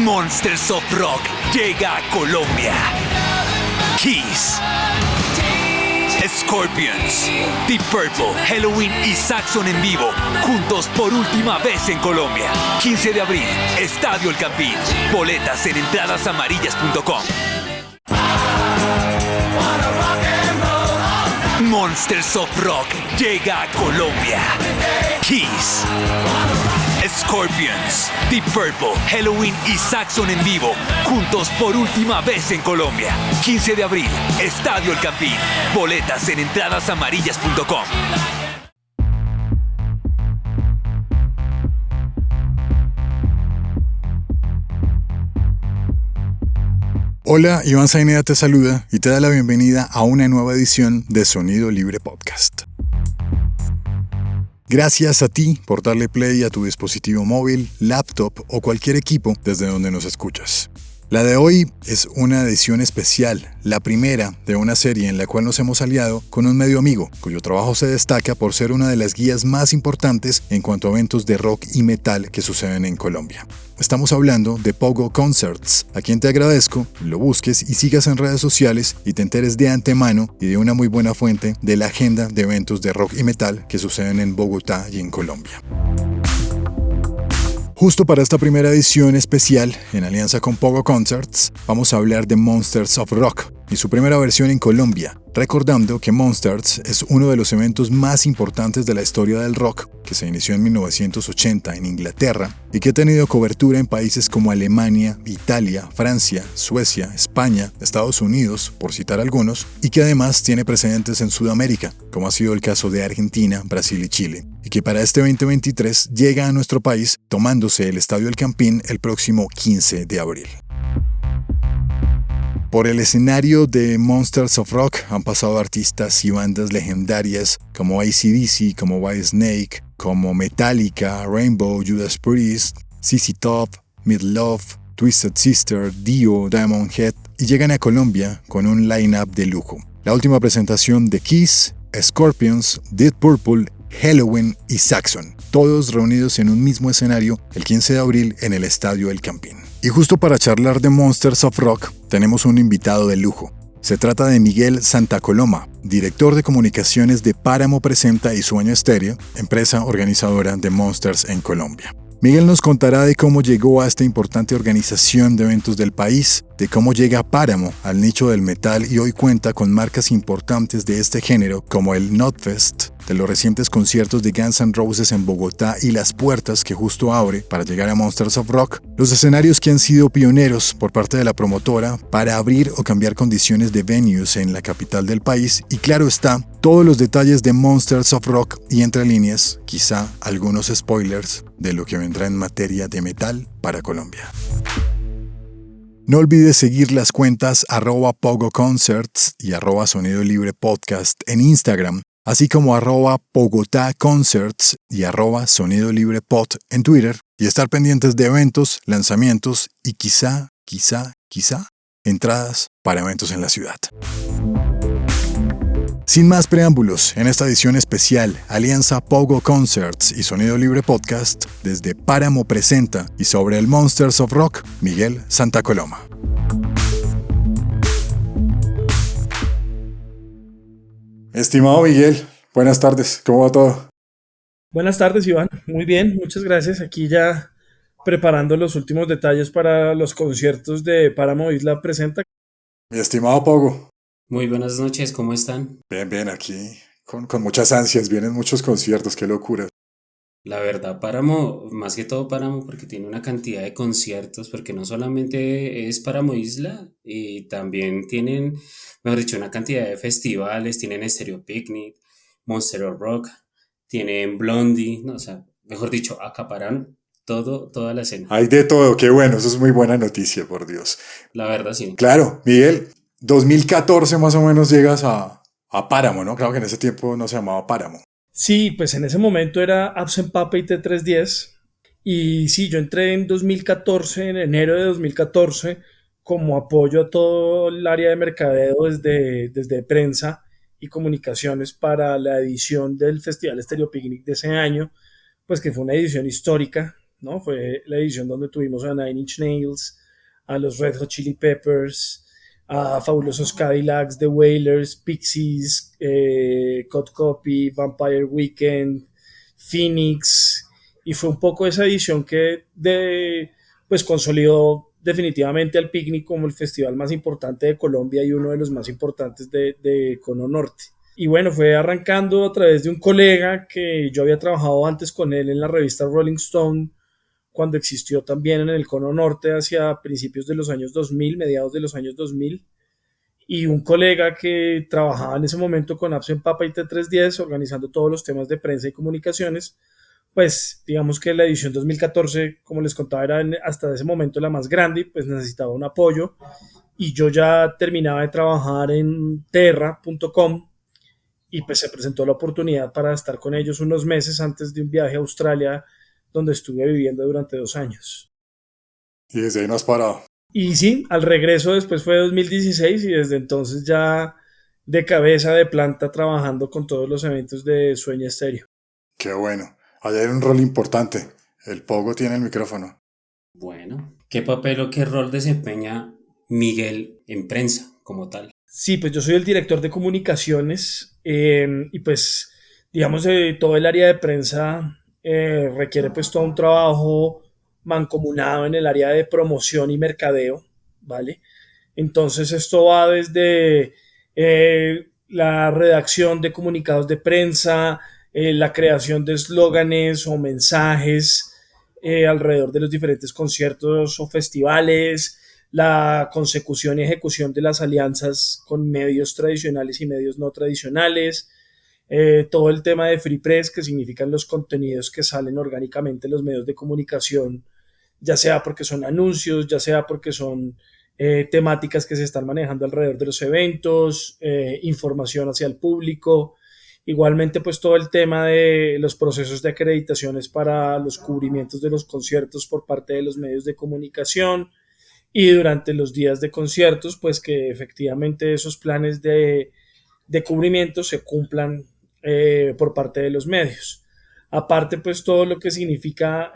Monsters of Rock llega a Colombia. Kiss, Scorpions, Deep Purple, Helloween y Saxon en vivo, juntos por última vez en Colombia. 15 de abril, Estadio El Campín. Boletas en entradasamarillas.com. Monsters of Rock llega a Colombia. Kiss, Scorpions, Deep Purple, Helloween y Saxon en vivo, juntos por última vez en Colombia. 15 de abril, Estadio El Campín. Boletas en entradasamarillas.com. Hola, Iván Zaineda te saluda y te da la bienvenida a una nueva edición de Sonido Libre Podcast. Gracias a ti por darle play a tu dispositivo móvil, laptop o cualquier equipo desde donde nos escuchas. La de hoy es una edición especial, la primera de una serie en la cual nos hemos aliado con un medio amigo, cuyo trabajo se destaca por ser una de las guías más importantes en cuanto a eventos de rock y metal que suceden en Colombia. Estamos hablando de Pogo Concerts, a quien te agradezco, lo busques y sigas en redes sociales y te enteres de antemano y de una muy buena fuente de la agenda de eventos de rock y metal que suceden en Bogotá y en Colombia. Justo para esta primera edición especial, en alianza con Pogo Concerts, vamos a hablar de Monsters of Rock y su primera versión en Colombia, recordando que Monsters es uno de los eventos más importantes de la historia del rock, que se inició en 1980 en Inglaterra y que ha tenido cobertura en países como Alemania, Italia, Francia, Suecia, España, Estados Unidos, por citar algunos, y que además tiene precedentes en Sudamérica, como ha sido el caso de Argentina, Brasil y Chile, y que para este 2023 llega a nuestro país tomándose el Estadio El Campín el próximo 15 de abril. Por el escenario de Monsters of Rock han pasado artistas y bandas legendarias como AC/DC, como Whitesnake, como Metallica, Rainbow, Judas Priest, ZZ Top, Midlove, Twisted Sister, Dio, Diamond Head, y llegan a Colombia con un line-up de lujo. La última presentación de Kiss, Scorpions, Deep Purple, Helloween y Saxon, todos reunidos en un mismo escenario el 15 de abril en el Estadio El Campín. Y justo para charlar de Monsters of Rock, tenemos un invitado de lujo. Se trata de Miguel Santacoloma, director de comunicaciones de Páramo Presenta y Sueño Estéreo, empresa organizadora de Monsters en Colombia. Miguel nos contará de cómo llegó a esta importante organización de eventos del país, de cómo llega Páramo al nicho del metal y hoy cuenta con marcas importantes de este género como el Notfest, de los recientes conciertos de Guns N' Roses en Bogotá y las puertas que justo abre para llegar a Monsters of Rock, los escenarios que han sido pioneros por parte de la promotora para abrir o cambiar condiciones de venues en la capital del país y claro está, todos los detalles de Monsters of Rock y entre líneas, quizá algunos spoilers de lo que vendrá en materia de metal para Colombia. No olvides seguir las cuentas @PogoConcerts y @Sonido Libre Podcast en Instagram, así como @Bogotá Concerts y @Sonido Libre Pod en Twitter, y estar pendientes de eventos, lanzamientos y quizá, entradas para eventos en la ciudad. Sin más preámbulos, en esta edición especial, alianza Pogo Concerts y Sonido Libre Podcast, desde Páramo Presenta y sobre el Monsters of Rock, Miguel Santacoloma. Estimado Miguel, buenas tardes, ¿cómo va todo? Buenas tardes, Iván. Muy bien, muchas gracias. Aquí ya preparando los últimos detalles para los conciertos de Páramo Isla Presenta. Mi estimado Pogo. Muy buenas noches, ¿cómo están? Bien, aquí con muchas ansias, vienen muchos conciertos, qué locura. La verdad, Páramo, más que todo Páramo, porque tiene una cantidad de conciertos, porque no solamente es Páramo Isla, y también tienen, mejor dicho, una cantidad de festivales, tienen Stereo Picnic, Monster of Rock, tienen Blondie, no, o sea, mejor dicho, acaparan toda la escena. Hay de todo, qué bueno, eso es muy buena noticia, por Dios. La verdad, sí. Claro, Miguel, 2014 más o menos llegas a Páramo, ¿no? Claro que en ese tiempo no se llamaba Páramo. Sí, pues en ese momento era Absent Papa y T310. Y sí, yo entré en 2014, en enero de 2014, como apoyo a todo el área de mercadeo desde prensa y comunicaciones para la edición del Festival Stereo Picnic de ese año, pues que fue una edición histórica. ¿no? Fue la edición donde tuvimos a Nine Inch Nails, a los Red Hot Chili Peppers, a Fabulosos Cadillacs, The Wailers, Pixies, Cut Copy, Vampire Weekend, Phoenix, y fue un poco esa edición pues consolidó definitivamente al Picnic como el festival más importante de Colombia y uno de los más importantes de Cono Norte. Y bueno, fue arrancando a través de un colega que yo había trabajado antes con él en la revista Rolling Stone, cuando existió también en el Cono Norte hacia principios de los años 2000, mediados de los años 2000, y un colega que trabajaba en ese momento con Apps en Papa y T310, organizando todos los temas de prensa y comunicaciones. Pues digamos que la edición 2014, como les contaba, era hasta ese momento la más grande y pues necesitaba un apoyo. Y yo ya terminaba de trabajar en terra.com y pues se presentó la oportunidad para estar con ellos unos meses antes de un viaje a Australia donde estuve viviendo durante 2 años. Y desde ahí no has parado. Y sí, al regreso después fue 2016 y desde entonces ya de cabeza de planta trabajando con todos los eventos de Sueña Estéreo. Qué bueno. Allá hay un rol importante. El Pogo tiene el micrófono. Bueno, ¿qué papel o qué rol desempeña Miguel en prensa como tal? Sí, pues yo soy el director de comunicaciones y pues digamos todo el área de prensa requiere pues todo un trabajo mancomunado en el área de promoción y mercadeo, ¿vale? Entonces esto va desde la redacción de comunicados de prensa, la creación de eslóganes o mensajes alrededor de los diferentes conciertos o festivales, la consecución y ejecución de las alianzas con medios tradicionales y medios no tradicionales, todo el tema de Free Press, que significan los contenidos que salen orgánicamente en los medios de comunicación, ya sea porque son anuncios, ya sea porque son temáticas que se están manejando alrededor de los eventos, información hacia el público. Igualmente, pues todo el tema de los procesos de acreditaciones para los cubrimientos de los conciertos por parte de los medios de comunicación y durante los días de conciertos, pues que efectivamente esos planes de cubrimiento se cumplan por parte de los medios. Aparte, pues todo lo que significa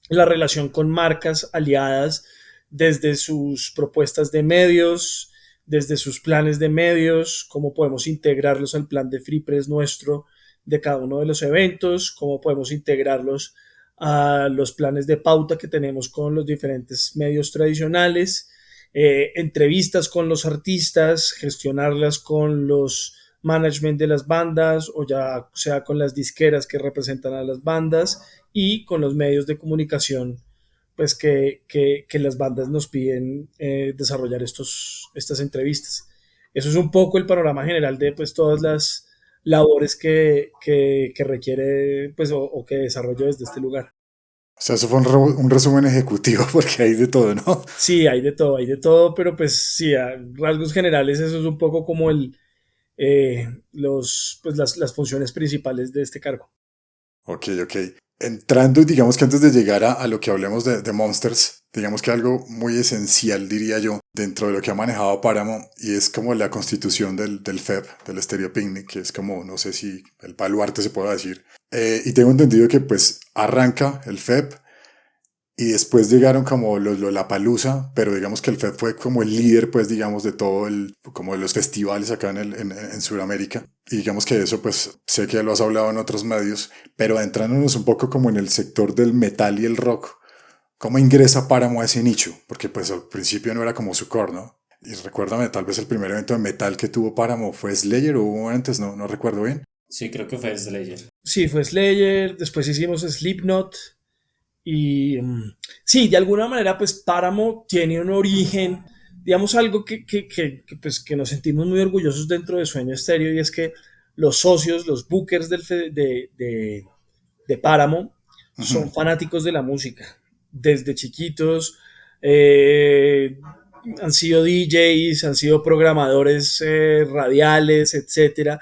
la relación con marcas aliadas desde sus propuestas de medios, desde sus planes de medios, cómo podemos integrarlos al plan de Free Press nuestro de cada uno de los eventos, cómo podemos integrarlos a los planes de pauta que tenemos con los diferentes medios tradicionales, entrevistas con los artistas, gestionarlas con los management de las bandas o ya sea con las disqueras que representan a las bandas y con los medios de comunicación pues que las bandas nos piden desarrollar estas entrevistas. Eso es un poco el panorama general de pues todas las labores que requiere pues o que desarrollo desde este lugar. O sea, eso fue un resumen ejecutivo porque hay de todo, ¿no? Sí, hay de todo, pero pues sí, a rasgos generales eso es un poco como pues las funciones principales de este cargo. Ok, ok. Entrando, digamos que antes de llegar a lo que hablemos de Monsters, digamos que algo muy esencial, diría yo, dentro de lo que ha manejado Páramo, y es como la constitución del FEP, del Stereo Picnic, que es como, no sé si el baluarte se puede decir. Y tengo entendido que pues arranca el FEP, y después llegaron como los Lollapalooza, pero digamos que el FEP fue como el líder, pues digamos, de todo como de los festivales acá en Sudamérica. Y digamos que eso, pues sé que lo has hablado en otros medios, pero adentrándonos un poco como en el sector del metal y el rock, ¿cómo ingresa Páramo a ese nicho? Porque pues al principio no era como su core, ¿no? Y recuérdame, tal vez el primer evento de metal que tuvo Páramo fue Slayer o hubo antes, no recuerdo bien. Sí, creo que fue Slayer. Sí, fue Slayer, después hicimos Slipknot. Y sí, de alguna manera, pues Páramo tiene un origen, digamos, algo pues, que nos sentimos muy orgullosos dentro de Sueño Estéreo, y es que los socios, los bookers de Páramo, son fanáticos de la música. Desde chiquitos han sido DJs, han sido programadores radiales, etcétera,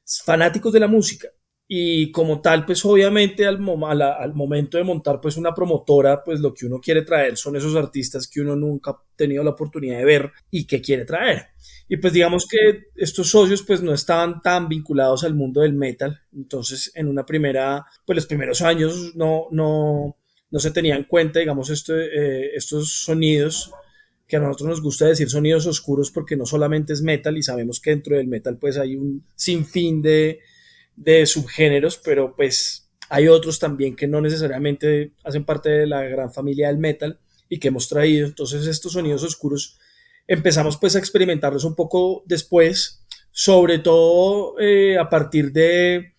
fanáticos de la música. y como tal, pues obviamente al momento de montar pues una promotora, pues lo que uno quiere traer son esos artistas que uno nunca ha tenido la oportunidad de ver y que quiere traer. Y pues digamos que estos socios pues no estaban tan vinculados al mundo del metal, entonces en una primera, pues los primeros años no se tenía en cuenta, digamos, estos sonidos que a nosotros nos gusta decir sonidos oscuros porque no solamente es metal y sabemos que dentro del metal pues hay un sinfín de subgéneros, pero pues hay otros también que no necesariamente hacen parte de la gran familia del metal y que hemos traído. Entonces estos sonidos oscuros empezamos pues a experimentarlos un poco después, sobre todo a partir de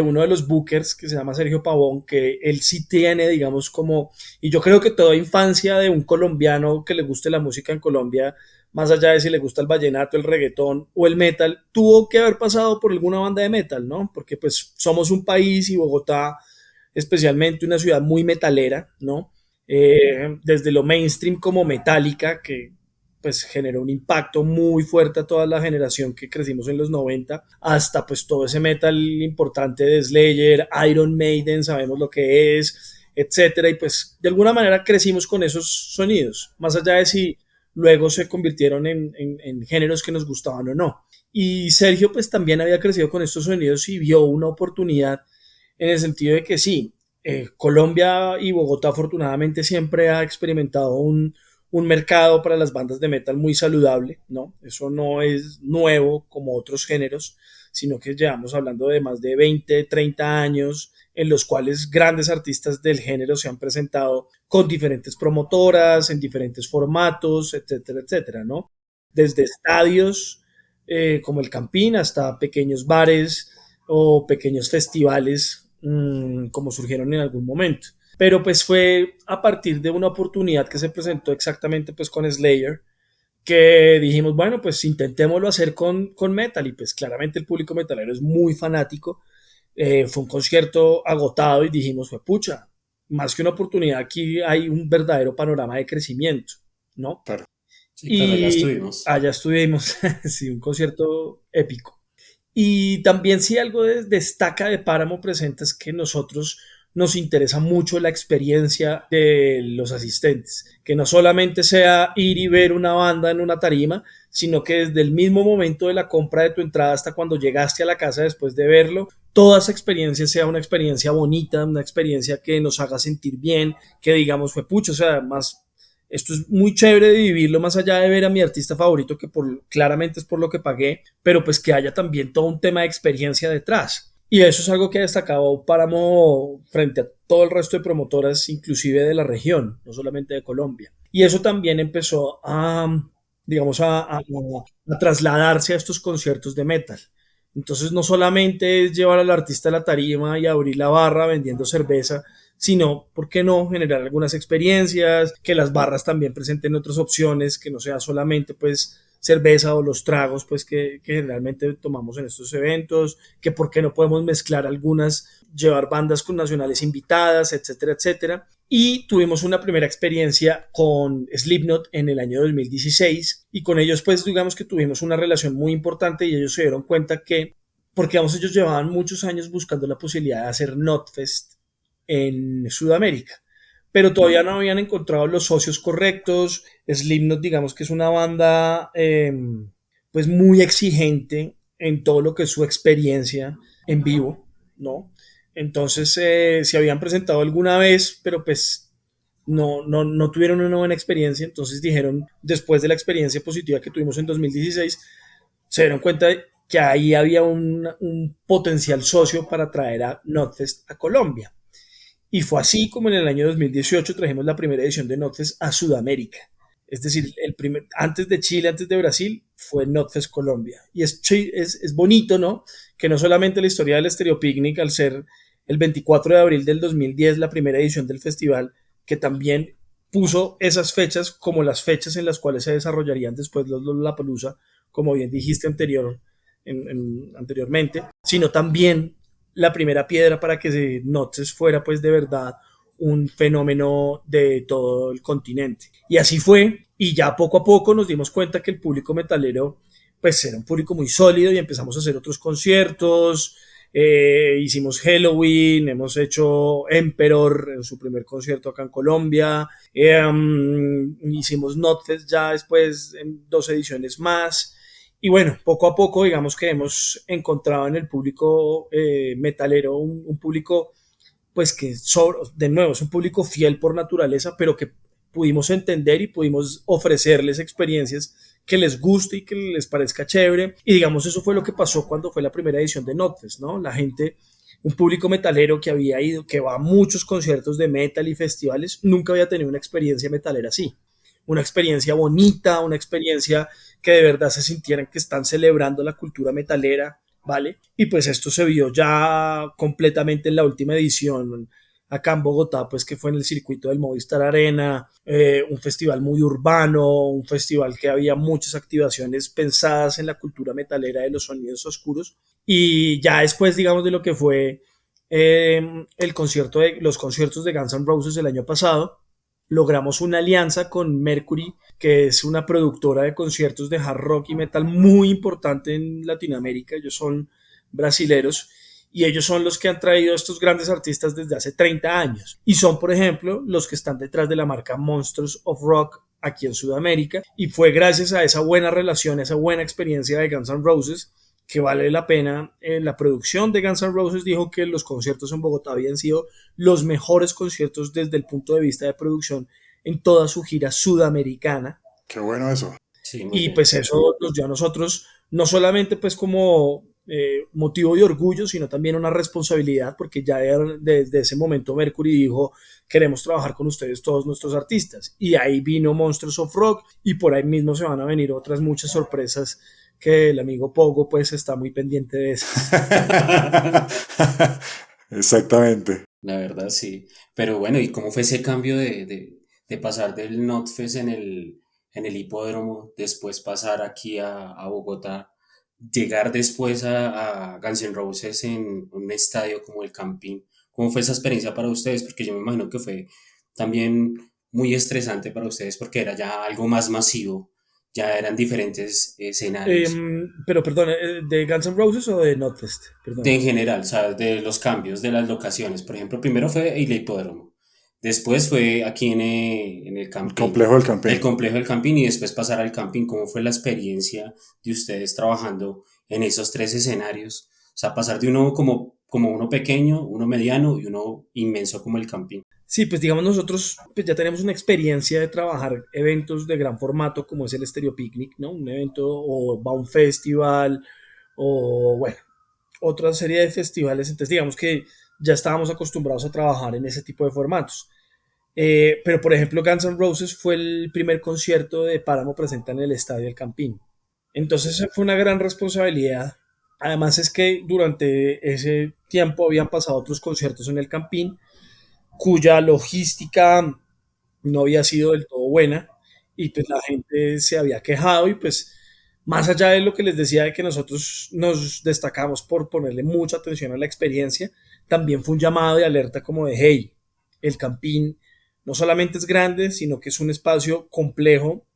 uno de los bookers que se llama Sergio Pavón, que él sí tiene, digamos, como, y yo creo que toda infancia de un colombiano que le guste la música en Colombia, más allá de si le gusta el vallenato, el reggaetón o el metal, tuvo que haber pasado por alguna banda de metal, ¿no? Porque pues somos un país y Bogotá especialmente una ciudad muy metalera, ¿no? Desde lo mainstream como Metallica, que pues generó un impacto muy fuerte a toda la generación que crecimos en los 90, hasta pues todo ese metal importante de Slayer, Iron Maiden, sabemos lo que es, etcétera, y pues de alguna manera crecimos con esos sonidos, más allá de si luego se convirtieron en géneros que nos gustaban o no. Y Sergio pues también había crecido con estos sonidos y vio una oportunidad en el sentido de que sí, Colombia y Bogotá afortunadamente siempre ha experimentado un mercado para las bandas de metal muy saludable, ¿no? Eso no es nuevo como otros géneros, sino que llevamos hablando de más de 20, 30 años en los cuales grandes artistas del género se han presentado con diferentes promotoras, en diferentes formatos, etcétera, etcétera, ¿no? Desde estadios como el Campín hasta pequeños bares o pequeños festivales como surgieron en algún momento. Pero pues fue a partir de una oportunidad que se presentó exactamente pues con Slayer, que dijimos, bueno, pues intentémoslo hacer con metal y pues claramente el público metalero es muy fanático. Fue un concierto agotado y dijimos, fue pucha, más que una oportunidad, aquí hay un verdadero panorama de crecimiento, ¿no? Claro. Sí, claro, ya Y estuvimos. allá estuvimos, sí, un concierto épico. Y también si algo destaca de Páramo Presenta es que nosotros nos interesa mucho la experiencia de los asistentes, que no solamente sea ir y ver una banda en una tarima, sino que desde el mismo momento de la compra de tu entrada hasta cuando llegaste a la casa después de verlo, toda esa experiencia sea una experiencia bonita, una experiencia que nos haga sentir bien, que digamos fue pucho, o sea, más esto es muy chévere de vivirlo más allá de ver a mi artista favorito, que claramente es por lo que pagué, pero pues que haya también todo un tema de experiencia detrás. Y eso es algo que ha destacado Páramo frente a todo el resto de promotoras, inclusive de la región, no solamente de Colombia. Y eso también empezó digamos, a trasladarse a estos conciertos de metal. Entonces no solamente es llevar al artista a la tarima y abrir la barra vendiendo cerveza, sino, ¿por qué no generar algunas experiencias? Que las barras también presenten otras opciones, que no sea solamente pues cerveza o los tragos pues que generalmente tomamos en estos eventos, que por qué no podemos mezclar algunas, llevar bandas con nacionales invitadas, etcétera, etcétera. Y tuvimos una primera experiencia con Slipknot en el año 2016 y con ellos pues digamos que tuvimos una relación muy importante y ellos se dieron cuenta que, porque vamos, ellos llevaban muchos años buscando la posibilidad de hacer Notfest en Sudamérica, pero todavía no habían encontrado los socios correctos. Slipknot, digamos que es una banda pues muy exigente en todo lo que es su experiencia en vivo, ¿no? Entonces se habían presentado alguna vez, pero pues no tuvieron una buena experiencia, entonces dijeron, después de la experiencia positiva que tuvimos en 2016, se dieron cuenta de que ahí había un potencial socio para traer a Notfest a Colombia. Y fue así como en el año 2018 trajimos la primera edición de Notfest a Sudamérica. Es decir, antes de Chile, antes de Brasil, fue Notfest Colombia. Y es bonito, ¿no? Que no solamente la historia del Stereo Picnic, al ser el 24 de abril del 2010 la primera edición del festival, que también puso esas fechas como las fechas en las cuales se desarrollarían después los Lollapalooza, como bien dijiste anteriormente, sino también la primera piedra para que Notfest fuera pues de verdad un fenómeno de todo el continente. Y así fue, y ya poco a poco nos dimos cuenta que el público metalero pues era un público muy sólido y empezamos a hacer otros conciertos, hicimos Halloween, hemos hecho Emperor en su primer concierto acá en Colombia, hicimos Notfest ya después en 2 ediciones más. Y bueno, poco a poco, digamos que hemos encontrado en el público metalero un público, pues que de nuevo es un público fiel por naturaleza, pero que pudimos entender y pudimos ofrecerles experiencias que les guste y que les parezca chévere. Y digamos, eso fue lo que pasó cuando fue la primera edición de Notfest, ¿no? La gente, un público metalero que había ido, que va a muchos conciertos de metal y festivales, nunca había tenido una experiencia metalera así. Una experiencia bonita, una experiencia que de verdad se sintieran que están celebrando la cultura metalera, ¿vale? Y pues esto se vio ya completamente en la última edición acá en Bogotá, pues que fue en el circuito del Movistar Arena, un festival muy urbano, un festival que había muchas activaciones pensadas en la cultura metalera de los sonidos oscuros. Y ya después, digamos, de lo que fue los conciertos de Guns N' Roses el año pasado, logramos una alianza con Mercury, que es una productora de conciertos de hard rock y metal muy importante en Latinoamérica. Ellos son brasileros y ellos son los que han traído a estos grandes artistas desde hace 30 años. Y son, por ejemplo, los que están detrás de la marca Monsters of Rock aquí en Sudamérica. Y fue gracias a esa buena relación, a esa buena experiencia de Guns N' Roses, que vale la pena. La producción de Guns N' Roses dijo que los conciertos en Bogotá habían sido los mejores conciertos desde el punto de vista de producción en toda su gira sudamericana. Qué bueno eso. Sí, Y pues eso nos dio a nosotros no solamente pues como motivo de orgullo, sino también una responsabilidad, porque ya desde ese momento Mercury dijo: queremos trabajar con ustedes todos nuestros artistas, y ahí vino Monsters of Rock, y por ahí mismo se van a venir otras muchas sorpresas que el amigo Pogo pues está muy pendiente de esas. Exactamente. La verdad, sí. Pero bueno, ¿y cómo fue ese cambio de pasar del Notfest en el hipódromo, después pasar aquí a Bogotá, llegar después a Guns N' Roses en un estadio como el Campín? ¿Cómo fue esa experiencia para ustedes? Porque yo me imagino que fue también muy estresante para ustedes porque era ya algo más masivo, ya eran diferentes escenarios. Pero perdón, ¿de Guns N' Roses o de Notfest? Perdón. En general, ¿sabes? De los cambios de las locaciones. Por ejemplo, primero fue el hipódromo, después fue aquí en el El Campín, complejo del Campín. el complejo del Campín, y después pasar al Campín. ¿Cómo fue la experiencia de ustedes trabajando en esos tres escenarios? O sea, pasar de uno como uno pequeño, uno mediano y uno inmenso como el Campín. Sí, pues digamos nosotros pues ya tenemos una experiencia de trabajar eventos de gran formato como es el Stereo Picnic, ¿no? Un evento o va a un festival o bueno, otra serie de festivales. Entonces digamos que ya estábamos acostumbrados a trabajar en ese tipo de formatos. Pero por ejemplo Guns N' Roses fue el primer concierto de Páramo presenta en el Estadio del Campín. Entonces fue una gran responsabilidad. Además es que durante ese tiempo habían pasado otros conciertos en el Campín cuya logística no había sido del todo buena, y pues la gente se había quejado. Y pues más allá de lo que les decía de que nosotros nos destacamos por ponerle mucha atención a la experiencia, también fue un llamado de alerta como de: hey, el Campín no solamente es grande, sino que es un espacio complejo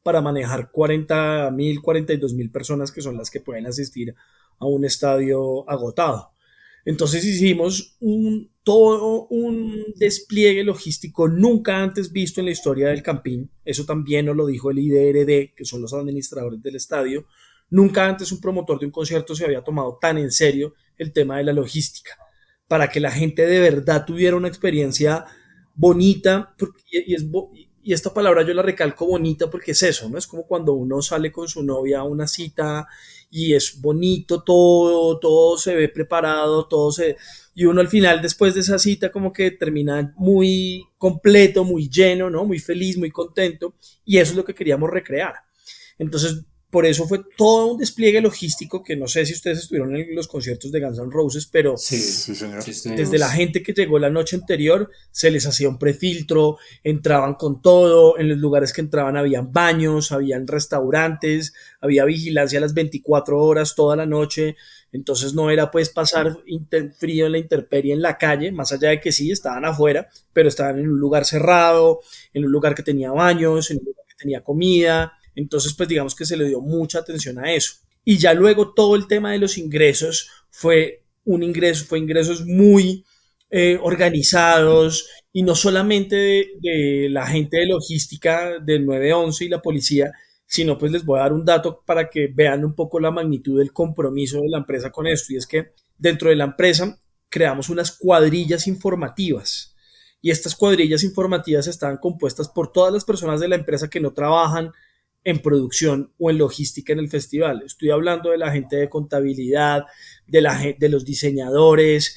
para manejar 40.000, 42.000 personas, que son las que pueden asistir a un estadio agotado. Entonces hicimos todo un despliegue logístico nunca antes visto en la historia del Campín. Eso también nos lo dijo el IDRD, que son los administradores del estadio. Nunca antes un promotor de un concierto se había tomado tan en serio el tema de la logística, para que la gente de verdad tuviera una experiencia bonita. Y esta palabra yo la recalco, bonita, porque es eso, ¿no? Es como cuando uno sale con su novia a una cita y es bonito todo, todo se ve preparado, y uno al final, después de esa cita, como que termina muy completo, muy lleno, ¿no? Muy feliz, muy contento, y eso es lo que queríamos recrear. Entonces, por eso fue todo un despliegue logístico que no sé si ustedes estuvieron en los conciertos de Guns N' Roses, pero Sí, Sí, señor. sí desde la estuvimos. gente que llegó la noche anterior se les hacía un prefiltro, entraban con todo, en los lugares que entraban habían baños, habían restaurantes, había vigilancia a las 24 horas toda la noche. Entonces no era pues pasar frío en la intemperie en la calle, más allá de que sí estaban afuera, pero estaban en un lugar cerrado, en un lugar que tenía baños, en un lugar que tenía comida. Entonces pues digamos que se le dio mucha atención a eso. Y ya luego todo el tema de los ingresos fue fue ingresos muy organizados, y no solamente de la gente de logística del 911 y la policía, sino pues les voy a dar un dato para que vean un poco la magnitud del compromiso de la empresa con esto, y es que dentro de la empresa creamos unas cuadrillas informativas, y estas cuadrillas informativas estaban compuestas por todas las personas de la empresa que no trabajan en producción o en logística en el festival. Estoy hablando de la gente de contabilidad, de los diseñadores,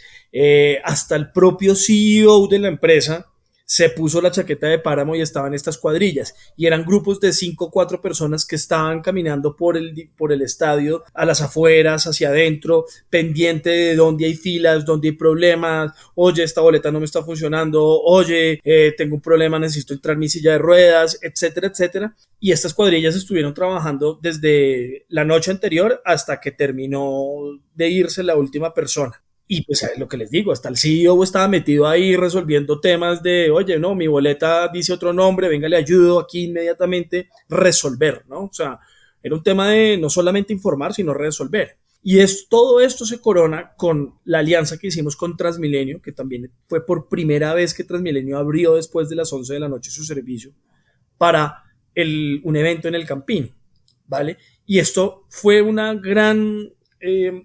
hasta el propio CEO de la empresa se puso la chaqueta de Páramo y estaban estas cuadrillas. Y eran grupos de 5 o 4 personas que estaban caminando por el estadio, a las afueras, hacia adentro, pendiente de dónde hay filas, dónde hay problemas. Oye, esta boleta no me está funcionando. Oye, tengo un problema, necesito entrar en mi silla de ruedas, etcétera, etcétera. Y estas cuadrillas estuvieron trabajando desde la noche anterior hasta que terminó de irse la última persona. Y pues lo que les digo, hasta el CEO estaba metido ahí resolviendo temas de, oye, no, mi boleta dice otro nombre, venga, le ayudo aquí inmediatamente, resolver, ¿no? O sea, era un tema de no solamente informar, sino resolver. Y todo esto se corona con la alianza que hicimos con Transmilenio, que también fue por primera vez que Transmilenio abrió después de las 11 de la noche su servicio para un evento en el Campín, ¿vale? Y esto fue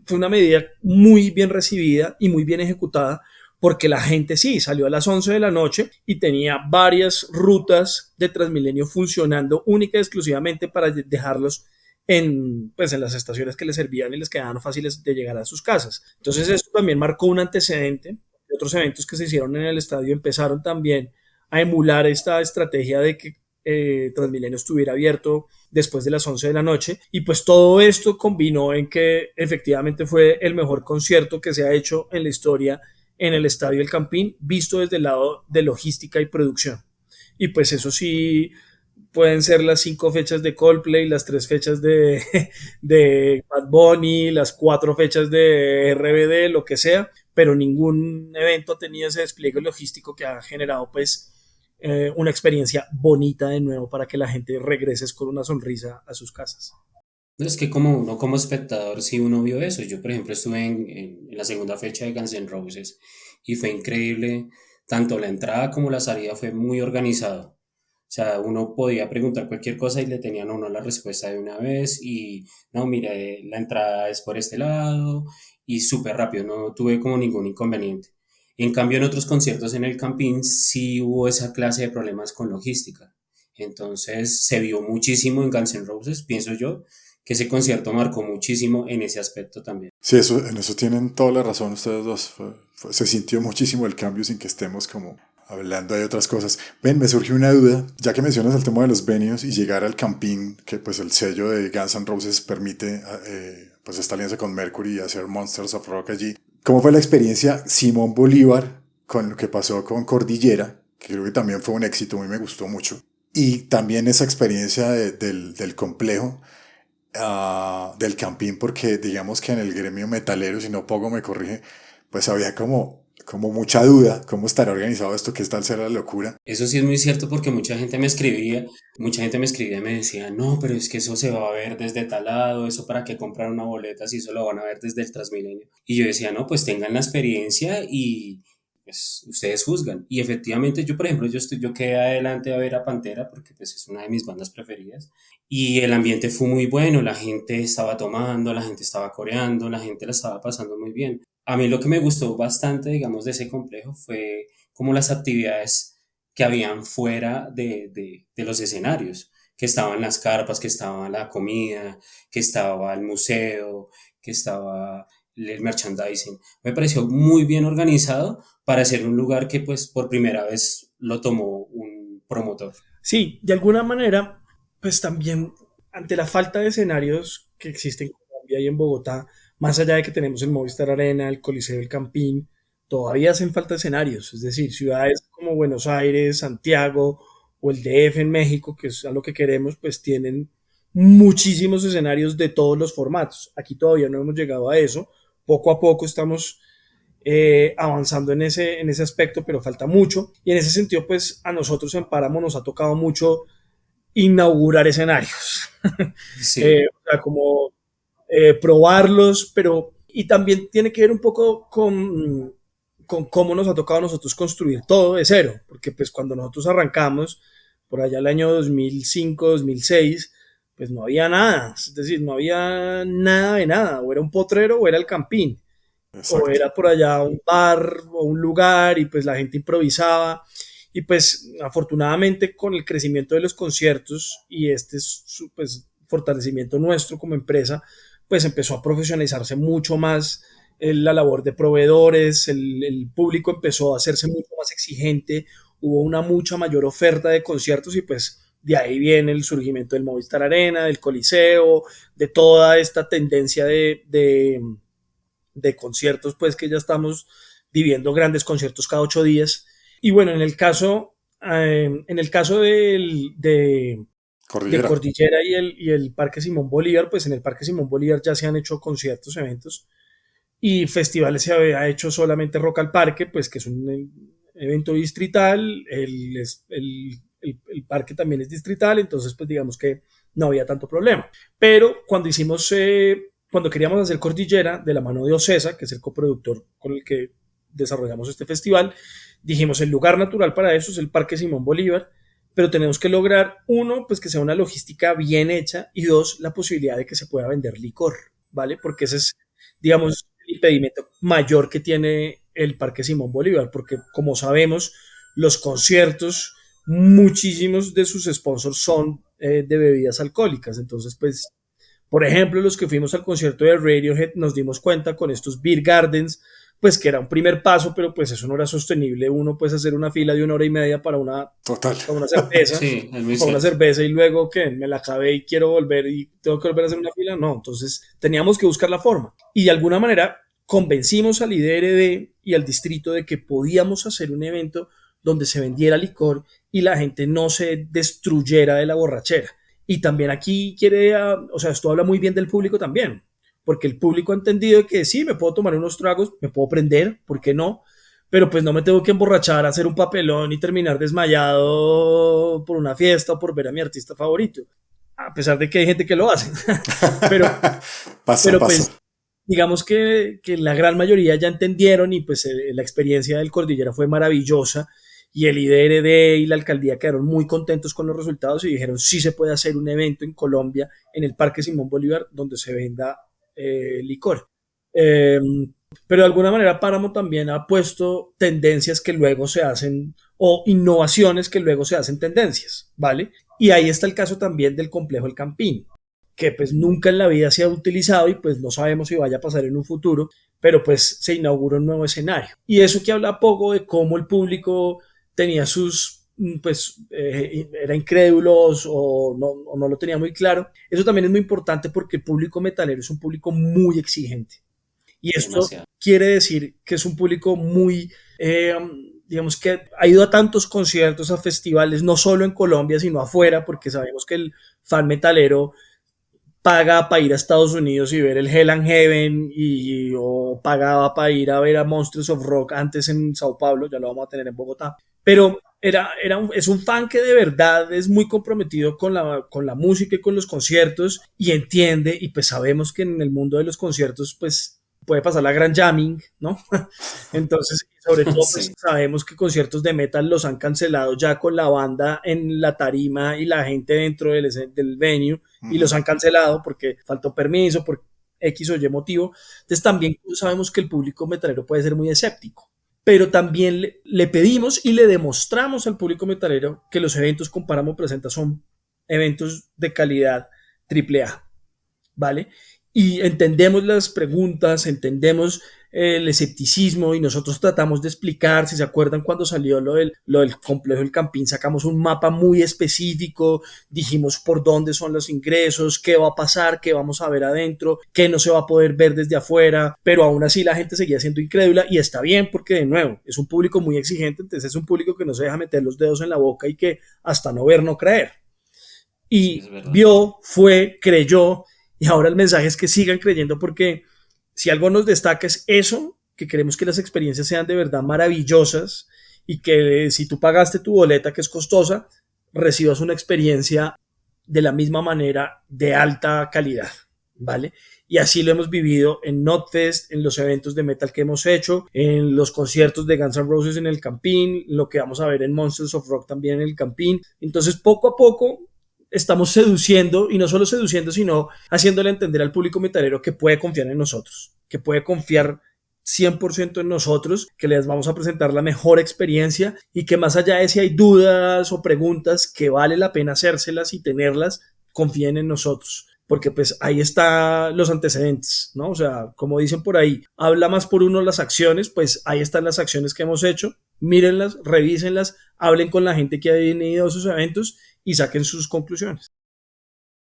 fue una medida muy bien recibida y muy bien ejecutada, porque la gente sí salió a las 11 de la noche y tenía varias rutas de Transmilenio funcionando única y exclusivamente para dejarlos pues en las estaciones que les servían y les quedaban fáciles de llegar a sus casas. Entonces esto también marcó un antecedente. Otros eventos que se hicieron en el estadio empezaron también a emular esta estrategia de que Transmilenio estuviera abierto después de las 11 de la noche, y pues todo esto combinó en que efectivamente fue el mejor concierto que se ha hecho en la historia en el Estadio El Campín, visto desde el lado de logística y producción. Y pues eso sí, pueden ser las 5 fechas de Coldplay, las 3 fechas de Bad Bunny, las 4 fechas de RBD, lo que sea, pero ningún evento ha tenido ese despliegue logístico que ha generado pues una experiencia bonita de nuevo para que la gente regrese con una sonrisa a sus casas. Es que como uno, como espectador, sí uno vio eso. Yo, por ejemplo, estuve en la segunda fecha de Guns N' Roses y fue increíble. Tanto la entrada como la salida fue muy organizado. O sea, uno podía preguntar cualquier cosa y le tenían a uno la respuesta de una vez y, no, mira, la entrada es por este lado y súper rápido, no tuve como ningún inconveniente. En cambio, en otros conciertos en el Campín sí hubo esa clase de problemas con logística. Entonces se vio muchísimo en Guns N' Roses, pienso yo, que ese concierto marcó muchísimo en ese aspecto también. Sí, en eso tienen toda la razón ustedes dos. Se sintió muchísimo el cambio sin que estemos como hablando de otras cosas. Ven, me surgió una duda, ya que mencionas el tema de los venues y llegar al Campín, que pues el sello de Guns N' Roses permite pues esta alianza con Mercury y hacer Monsters of Rock allí. ¿Cómo fue la experiencia Simón Bolívar con lo que pasó con Cordillera? Que creo que también fue un éxito, a mí me gustó mucho. Y también esa experiencia del complejo, del Campín, porque digamos que en el gremio metalero, si no Pogo me corrige, pues había como mucha duda, cómo estará organizado esto, qué tal será la locura. Eso sí es muy cierto porque mucha gente me escribía y me decía, no, pero es que eso se va a ver desde tal lado, eso para qué comprar una boleta si eso lo van a ver desde el Transmilenio. Y yo decía, no, pues tengan la experiencia y pues ustedes juzgan. Y efectivamente yo, por ejemplo, yo quedé adelante a ver a Pantera porque pues es una de mis bandas preferidas. Y el ambiente fue muy bueno, la gente estaba tomando, la gente estaba coreando, la gente la estaba pasando muy bien. A mí lo que me gustó bastante, digamos, de ese complejo fue como las actividades que habían fuera de los escenarios, que estaban las carpas, que estaba la comida, que estaba el museo, que estaba el merchandising. Me pareció muy bien organizado para ser un lugar que pues por primera vez lo tomó un promotor. Sí, de alguna manera, pues también ante la falta de escenarios que existen en Colombia y en Bogotá, más allá de que tenemos el Movistar Arena, el Coliseo del Campín, todavía hacen falta escenarios. Es decir, ciudades como Buenos Aires, Santiago o el DF en México, que es a lo que queremos, pues tienen muchísimos escenarios de todos los formatos. Aquí todavía no hemos llegado a eso. Poco a poco estamos avanzando en ese aspecto, pero falta mucho. Y en ese sentido, pues a nosotros en Páramo nos ha tocado mucho inaugurar escenarios. Sí. O sea, como probarlos, pero y también tiene que ver un poco con cómo nos ha tocado a nosotros construir todo de cero, porque pues cuando nosotros arrancamos, por allá el año 2005, 2006, pues no había nada, es decir, no había nada de nada, o era un potrero o era el campín, o Exacto. era por allá un bar o un lugar y pues la gente improvisaba. Y pues afortunadamente con el crecimiento de los conciertos y este pues, fortalecimiento nuestro como empresa, pues empezó a profesionalizarse mucho más la labor de proveedores, el público empezó a hacerse mucho más exigente, hubo una mucha mayor oferta de conciertos y pues de ahí viene el surgimiento del Movistar Arena, del Coliseo, de toda esta tendencia de conciertos, pues que ya estamos viviendo grandes conciertos cada 8 días. Y bueno, en el caso de Cordillera. Cordillera y el Parque Simón Bolívar, pues en el Parque Simón Bolívar ya se han hecho conciertos, eventos, y festivales se había hecho solamente Rock al Parque, pues que es un evento distrital, el parque también es distrital, entonces pues digamos que no había tanto problema. Pero cuando queríamos hacer Cordillera, de la mano de Ocesa, que es el coproductor con el que desarrollamos este festival, dijimos el lugar natural para eso es el Parque Simón Bolívar, pero tenemos que lograr, uno, pues que sea una logística bien hecha y dos, la posibilidad de que se pueda vender licor, ¿vale? Porque ese es, digamos, el impedimento mayor que tiene el Parque Simón Bolívar, porque como sabemos, los conciertos, muchísimos de sus sponsors son de bebidas alcohólicas, entonces pues por ejemplo, los que fuimos al concierto de Radiohead nos dimos cuenta con estos beer gardens, pues que era un primer paso, pero pues eso no era sostenible. Uno pues hacer una fila de 1 hora y media Total. para una cerveza, Sí, es muy para una cierto. cerveza y luego que me la acabé y quiero volver y tengo que volver a hacer una fila. No, entonces teníamos que buscar la forma. Y de alguna manera convencimos al IDRD y al distrito de que podíamos hacer un evento donde se vendiera licor y la gente no se destruyera de la borrachera. Y también aquí o sea, esto habla muy bien del público también, porque el público ha entendido que sí, me puedo tomar unos tragos, me puedo prender, ¿por qué no? Pero pues no me tengo que emborrachar, hacer un papelón y terminar desmayado por una fiesta o por ver a mi artista favorito, a pesar de que hay gente que lo hace. pero, Pasa, pero pasa. pues digamos que la gran mayoría ya entendieron y pues la experiencia del Cordillera fue maravillosa y el IDRD y la alcaldía quedaron muy contentos con los resultados y dijeron sí se puede hacer un evento en Colombia en el Parque Simón Bolívar donde se venda licor. Eh, pero de alguna manera Páramo también ha puesto tendencias que luego se hacen o innovaciones que luego se hacen tendencias, ¿vale? Y ahí está el caso también del complejo El Campín, que pues nunca en la vida se ha utilizado y pues no sabemos si vaya a pasar en un futuro, pero pues se inaugura un nuevo escenario. Y eso que habla poco de cómo el público tenía pues era incrédulos o no lo tenía muy claro. Eso también es muy importante porque el público metalero es un público muy exigente. Y esto Demasiado. quiere decir que es un público muy, digamos que ha ido a tantos conciertos, a festivales, no solo en Colombia, sino afuera, porque sabemos que el fan metalero paga para ir a Estados Unidos y ver el Hell and Heaven o pagaba para ir a ver a Monsters of Rock antes en Sao Paulo, ya lo vamos a tener en Bogotá. Pero es un fan que de verdad es muy comprometido con la música y con los conciertos y entiende y pues sabemos que en el mundo de los conciertos pues puede pasar la gran jamming, ¿no? Entonces, sobre todo, pues Sí. sabemos que conciertos de metal los han cancelado ya con la banda en la tarima y la gente dentro del venue y los han cancelado porque faltó permiso, por X o Y motivo. Entonces, también sabemos que el público metalero puede ser muy escéptico. Pero también le pedimos y le demostramos al público metalero que los eventos con Páramo Presenta son eventos de calidad AAA. ¿Vale? Y entendemos las preguntas, entendemos el escepticismo y nosotros tratamos de explicar, si se acuerdan cuando salió lo del complejo del Campín, sacamos un mapa muy específico, dijimos por dónde son los ingresos, qué va a pasar, qué vamos a ver adentro, qué no se va a poder ver desde afuera, pero aún así la gente seguía siendo incrédula y está bien porque de nuevo es un público muy exigente, entonces es un público que no se deja meter los dedos en la boca y que hasta no ver, no creer. Sí, Y es verdad. vio, fue, creyó, y ahora el mensaje es que sigan creyendo porque si algo nos destaca es eso, que queremos que las experiencias sean de verdad maravillosas y que si tú pagaste tu boleta que es costosa, recibas una experiencia de la misma manera de alta calidad, ¿vale? Y así lo hemos vivido en Notfest, en los eventos de metal que hemos hecho, en los conciertos de Guns N' Roses en el Campín, lo que vamos a ver en Monsters of Rock también en el Campín. Entonces, poco a poco estamos seduciendo, y no solo seduciendo, sino haciéndole entender al público metalero que puede confiar en nosotros, que puede confiar 100% en nosotros, que les vamos a presentar la mejor experiencia y que más allá de si hay dudas o preguntas que vale la pena hacérselas y tenerlas, confíen en nosotros. Porque pues ahí están los antecedentes, ¿no? O sea, como dicen por ahí, habla más por uno las acciones, pues ahí están las acciones que hemos hecho, mírenlas, revísenlas, hablen con la gente que ha venido a esos eventos y saquen sus conclusiones.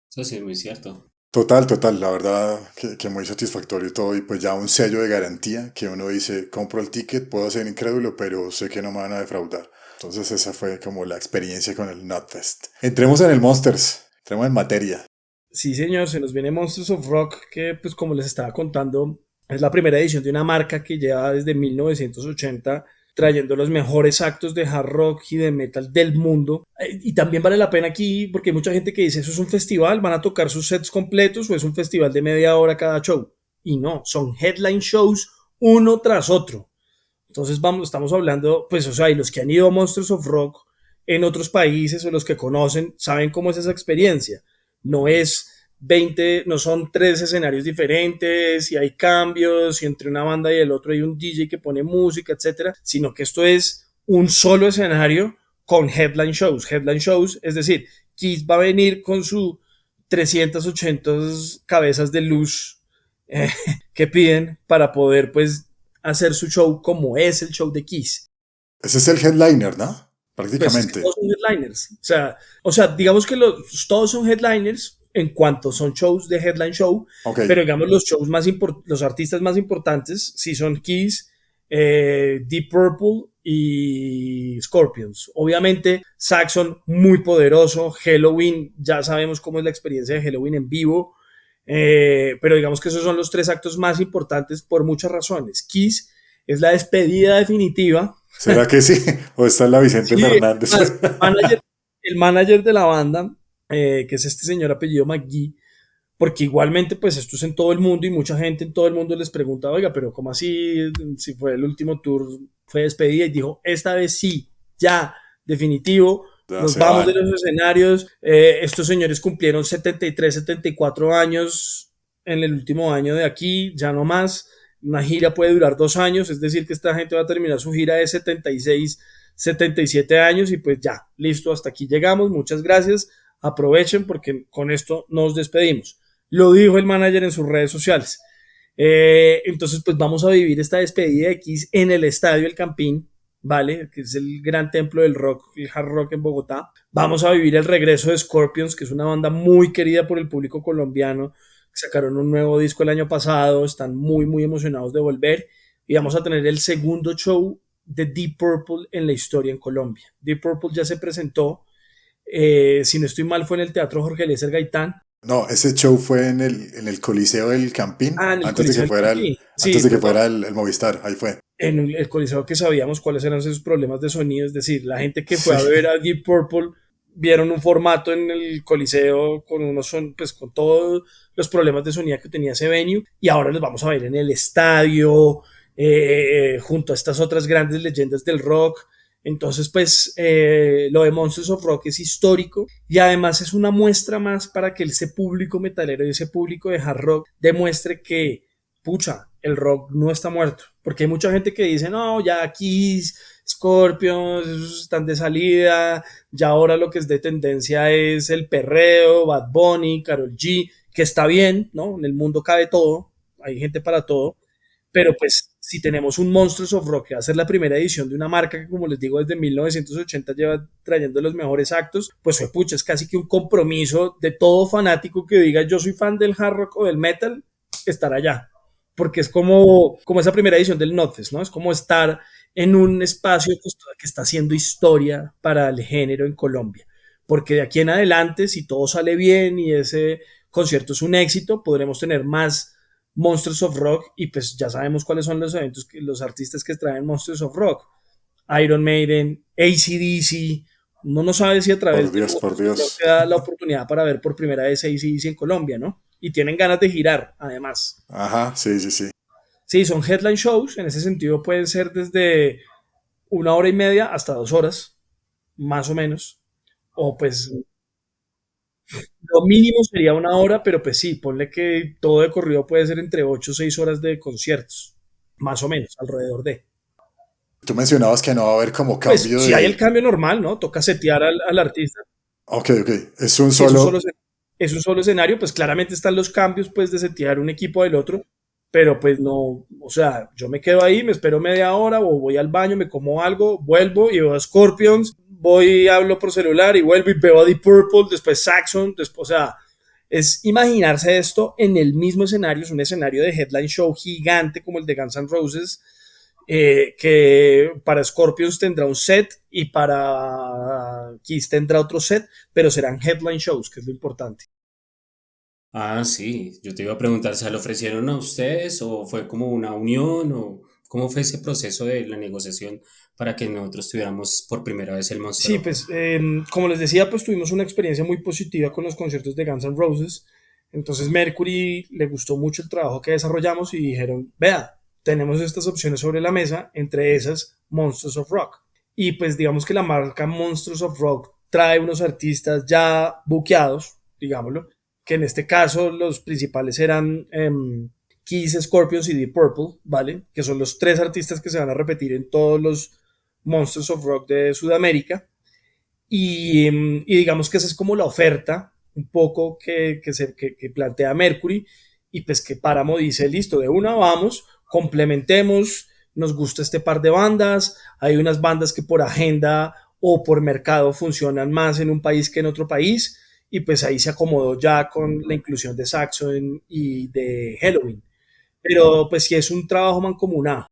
Eso sí es muy cierto. Total, total, la verdad que muy satisfactorio todo y pues ya un sello de garantía que uno dice, compro el ticket, puedo ser incrédulo, pero sé que no me van a defraudar. Entonces esa fue como la experiencia con el Notfest. Entremos en el Monsters, entremos en materia. Sí, señor, se nos viene Monsters of Rock, que pues como les estaba contando, es la primera edición de una marca que lleva desde 1980 trayendo los mejores actos de hard rock y de metal del mundo. Y también vale la pena aquí, porque hay mucha gente que dice, eso es un festival, van a tocar sus sets completos o es un festival de media hora cada show. Y no, son headline shows uno tras otro. Entonces estamos hablando, pues, o sea, y los que han ido a Monsters of Rock en otros países o los que conocen, saben cómo es esa experiencia. No es 20, no son 3 escenarios diferentes y hay cambios y entre una banda y el otro hay un DJ que pone música, etcétera, sino que esto es un solo escenario con headline shows. Headline shows, es decir, Kiss va a venir con su 380 cabezas de luz que piden para poder pues hacer su show como es el show de Kiss. Ese es el headliner, ¿no? Pues es que Prácticamente. todos son headliners. O sea, digamos que todos son headliners en cuanto son shows de headline show, Ok. pero digamos los shows los artistas más importantes sí son Kiss, Deep Purple y Scorpions. Obviamente Saxon muy poderoso, Helloween, ya sabemos cómo es la experiencia de Helloween en vivo, pero digamos que esos son los 3 actos más importantes por muchas razones. Kiss es la despedida definitiva. ¿Será que sí? ¿O está la Vicente Sí, Fernández? el manager de la banda, que es este señor apellido McGee, porque igualmente pues esto es en todo el mundo y mucha gente en todo el mundo les pregunta, oiga, pero ¿cómo así? Si fue el último tour, fue despedida, y dijo, esta vez sí, ya, definitivo, Ya nos se vamos de van. los escenarios. Estos señores cumplieron 73, 74 años en el último año de aquí, ya no más. Una gira puede durar 2 años, es decir que esta gente va a terminar su gira de 76, 77 años y pues ya, listo, hasta aquí llegamos, muchas gracias, aprovechen porque con esto nos despedimos. Lo dijo el manager en sus redes sociales. Entonces pues vamos a vivir esta despedida de Kiss en el Estadio El Campín, ¿vale? Que es el gran templo del rock, el hard rock en Bogotá. Vamos a vivir el regreso de Scorpions, que es una banda muy querida por el público colombiano. Sacaron un nuevo disco el año pasado, están muy, muy emocionados de volver. Y vamos a tener el segundo show de Deep Purple en la historia en Colombia. Deep Purple ya se presentó, si no estoy mal, fue en el Teatro Jorge Eliezer Gaitán. No, ese show fue en el Coliseo del Campín, En el antes de Coliseo que del fuera Campín. antes Sí, de que pues fuera el Movistar, ahí fue. en el Coliseo que sabíamos cuáles eran sus problemas de sonido, es decir, la gente que Sí. fue a ver a Deep Purple vieron un formato en el Coliseo con pues con todos los problemas de sonido que tenía ese venue, y ahora los vamos a ver en el estadio, junto a estas otras grandes leyendas del rock. Entonces pues lo de Monsters of Rock es histórico y además es una muestra más para que ese público metalero y ese público de hard rock demuestre que pucha, el rock no está muerto, porque hay mucha gente que dice, no, ya Kiss, Scorpions, esos están de salida, ya ahora lo que es de tendencia es el perreo, Bad Bunny, Karol G, que está bien, ¿no? En el mundo cabe todo, hay gente para todo, pero pues si tenemos un Monsters of Rock que va a ser la primera edición de una marca que, como les digo, desde 1980 lleva trayendo los mejores actos, pues fue pucha, es casi que un compromiso de todo fanático que diga yo soy fan del hard rock o del metal, estar allá, porque es como esa primera edición del Notfest, ¿no? Es como estar en un espacio que está haciendo historia para el género en Colombia, porque de aquí en adelante, si todo sale bien y ese concierto es un éxito, podremos tener más Monsters of Rock y pues ya sabemos cuáles son los eventos, los artistas que traen Monsters of Rock, Iron Maiden, AC/DC. Uno no sabe si a través Por Dios, de por Monsters of Rock Dios. te da la oportunidad para ver por primera vez AC/DC en Colombia, ¿no? y tienen ganas de girar, además. Ajá, sí, sí, sí. Sí, son headline shows, en ese sentido pueden ser desde 1 hora y media hasta 2 horas, más o menos. O pues lo mínimo sería 1 hora, pero pues sí, ponle que todo de corrido puede ser entre 8 o 6 horas de conciertos, más o menos, alrededor de. Tú mencionabas que no va a haber como Pues cambio si hay el de... cambio normal, ¿no? Toca setear al artista. Ok, ok. Es un Si es un solo... solo, es un solo escenario, pues claramente están los cambios pues de setear un equipo del otro, pero pues no, o sea, yo me quedo ahí, me espero media hora o voy al baño, me como algo, vuelvo y veo a Scorpions, voy y hablo por celular y vuelvo y veo a Deep Purple, después Saxon, después, o sea, es imaginarse esto en el mismo escenario, es un escenario de headline show gigante como el de Guns N' Roses, que para Scorpions tendrá un set y para Kiss tendrá otro set, pero serán headline shows, que es lo importante. Ah, sí, yo te iba a preguntar, ¿se lo ofrecieron a ustedes o fue como una unión o cómo fue ese proceso de la negociación para que nosotros tuviéramos por primera vez el Monster Sí, of pues Rock? como les decía, pues tuvimos una experiencia muy positiva con los conciertos de Guns N' Roses. Entonces Mercury le gustó mucho el trabajo que desarrollamos y dijeron, vea, tenemos estas opciones sobre la mesa, entre esas Monsters of Rock. Y pues digamos que la marca Monsters of Rock trae unos artistas ya buqueados, digámoslo, que en este caso los principales eran Kiss, Scorpions y Deep Purple, ¿vale? Que son los tres artistas que se van a repetir en todos los Monsters of Rock de Sudamérica. Y digamos que esa es como la oferta un poco que plantea Mercury y pues que Páramo dice, listo, de una vamos, complementemos, nos gusta este par de bandas, hay unas bandas que por agenda o por mercado funcionan más en un país que en otro país y pues ahí se acomodó ya con la inclusión de Saxon y de Halloween. Pero pues sí es un trabajo mancomunado.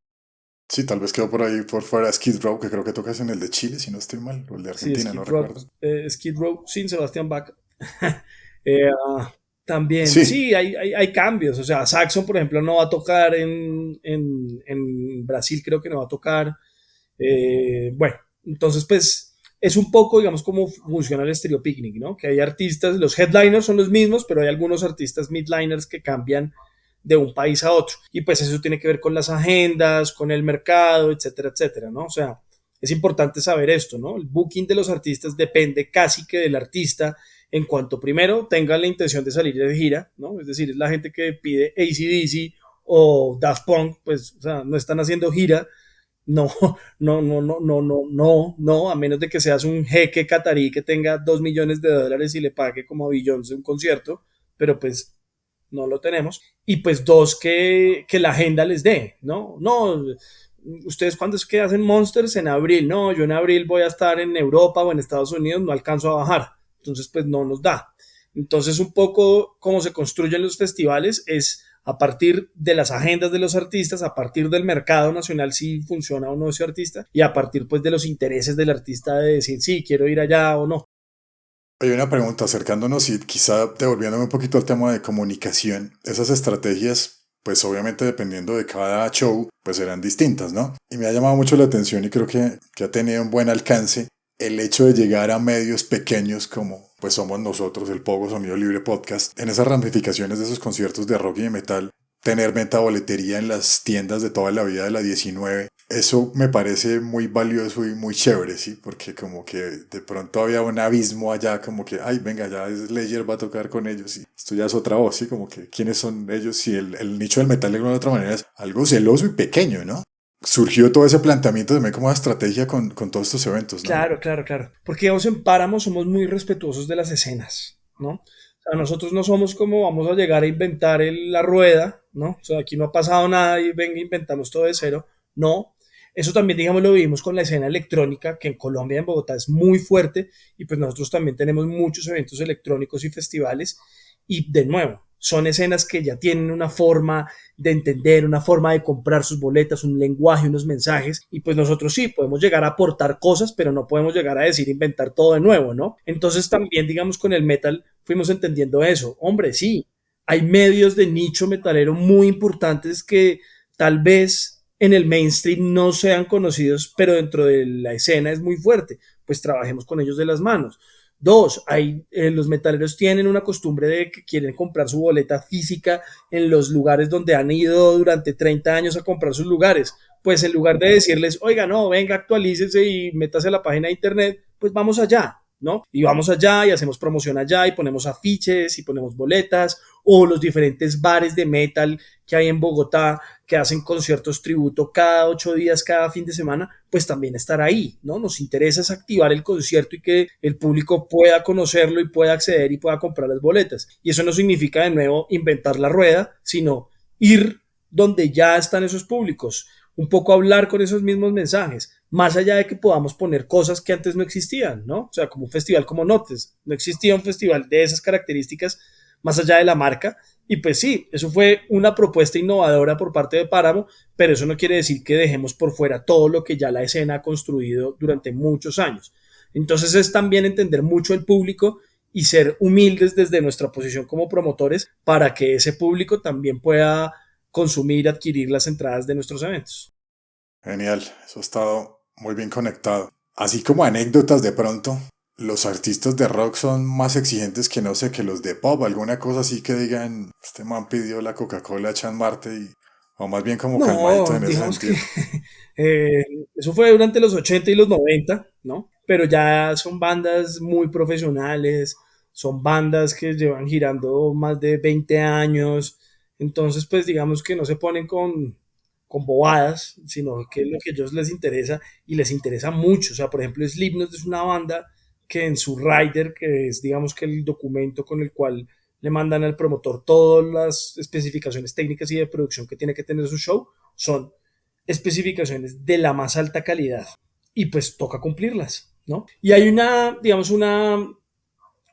Sí, tal vez quedó por ahí por fuera Skid Row, que creo que tocas en el de Chile, si no estoy mal, o el de Sí, Argentina, no recuerdo. Skid Row sin Sebastián Bach. También, Sí, sí, hay cambios. O sea, Saxon, por ejemplo, no va a tocar en Brasil, creo que no va a tocar. Bueno, entonces, pues, es un poco, digamos, como funciona el Stereo Picnic, ¿no? Que hay artistas, los headliners son los mismos, pero hay algunos artistas midliners que cambian de un país a otro. Y pues eso tiene que ver con las agendas, con el mercado, etcétera, etcétera, ¿no? O sea, es importante saber esto, ¿no? El booking de los artistas depende casi que del artista en cuanto primero tenga la intención de salir de gira, ¿no? Es decir, es la gente que pide AC/DC o Daft Punk, pues, o sea, no están haciendo gira, no, no, a menos de que seas un jeque catarí que tenga 2 millones de dólares y le pague como a Beyoncé un concierto, pero pues no lo tenemos. Y pues dos, que la agenda les dé, ¿no? No, ustedes cuando es que hacen Monsters en abril, no, yo en abril voy a estar en Europa o en Estados Unidos, no alcanzo a bajar, entonces pues no nos da. Entonces un poco cómo se construyen los festivales es a partir de las agendas de los artistas, a partir del mercado nacional si funciona o no ese artista y a partir pues de los intereses del artista de decir sí, quiero ir allá o no. hay una pregunta acercándonos y quizá devolviéndome un poquito al tema de comunicación. Esas estrategias, pues obviamente dependiendo de cada show, pues serán distintas, ¿no? Y me ha llamado mucho la atención y creo que ha tenido un buen alcance el hecho de llegar a medios pequeños como pues somos nosotros, el Pogo Sonido Libre Podcast, en esas ramificaciones de esos conciertos de rock y de metal, tener venta boletería en las tiendas de toda la vida de la 19. Eso me parece muy valioso y muy chévere, ¿sí? Porque como que de pronto había un abismo allá, como que, ay, venga, ya Slayer va a tocar con ellos, y esto ya es otra voz, ¿sí? Como que, ¿quiénes son ellos? Y el nicho del metal de alguna u otra manera es algo celoso y pequeño, ¿no? Surgió todo ese planteamiento también como una estrategia con todos estos eventos, ¿no? Claro, claro, claro. Porque digamos en Páramo somos muy respetuosos de las escenas, ¿no? O sea, nosotros no somos como vamos a llegar a inventar la rueda, ¿no? O sea, aquí no ha pasado nada y venga, inventamos todo de cero. No. Eso también, digamos, lo vivimos con la escena electrónica, que en Colombia, en Bogotá, es muy fuerte, y pues nosotros también tenemos muchos eventos electrónicos y festivales, y de nuevo, son escenas que ya tienen una forma de entender, una forma de comprar sus boletas, un lenguaje, unos mensajes, y pues nosotros sí, podemos llegar a aportar cosas, pero no podemos llegar a decir inventar todo de nuevo, ¿no? Entonces también, digamos, con el metal fuimos entendiendo eso. Hombre, sí, hay medios de nicho metalero muy importantes que tal vez en el mainstream no sean conocidos, pero dentro de la escena es muy fuerte, pues trabajemos con ellos de las manos. Dos, los metaleros tienen una costumbre de que quieren comprar su boleta física en los lugares donde han ido durante 30 años a comprar sus lugares. Pues en lugar de decirles, oiga, no, venga, actualícese y métase a la página de internet, pues vamos allá, ¿no? Y vamos allá y hacemos promoción allá y ponemos afiches y ponemos boletas, o los diferentes bares de metal que hay en Bogotá que hacen conciertos tributo cada 8 días, cada fin de semana, pues también estar ahí, ¿no? Nos interesa es activar el concierto y que el público pueda conocerlo y pueda acceder y pueda comprar las boletas. Y eso no significa de nuevo inventar la rueda, sino ir donde ya están esos públicos, un poco hablar con esos mismos mensajes, más allá de que podamos poner cosas que antes no existían, ¿no? O sea, como un festival como Notes, no existía un festival de esas características más allá de la marca, y pues sí, eso fue una propuesta innovadora por parte de Páramo, pero eso no quiere decir que dejemos por fuera todo lo que ya la escena ha construido durante muchos años. Entonces es también entender mucho el público y ser humildes desde nuestra posición como promotores para que ese público también pueda consumir, adquirir las entradas de nuestros eventos. Genial, eso ha estado muy bien conectado. Así como anécdotas de pronto, los artistas de rock son más exigentes que no sé, que los de pop, alguna cosa así que digan, este man pidió la Coca-Cola Chan Marte y, o más bien como calmaditos No, en ese digamos que sentido. eso fue durante los 80 y los 90, ¿no? Pero ya son bandas muy profesionales, son bandas que llevan girando más de 20 años, entonces pues digamos que no se ponen con bobadas, sino que es lo que a ellos les interesa y les interesa mucho. O sea, por ejemplo, Slipknot es una banda que en su rider, que es digamos que el documento con el cual le mandan al promotor todas las especificaciones técnicas y de producción que tiene que tener su show, son especificaciones de la más alta calidad y pues toca cumplirlas, ¿no? Y hay digamos, una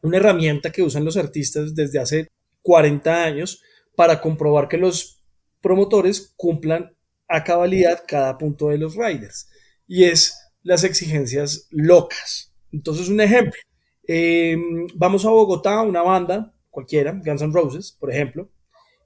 herramienta que usan los artistas desde hace 40 años para comprobar que los promotores cumplan a cabalidad cada punto de los riders y es las exigencias locas. Entonces, un ejemplo, eh, vamos a Bogotá, una banda cualquiera, Guns N' Roses, por ejemplo,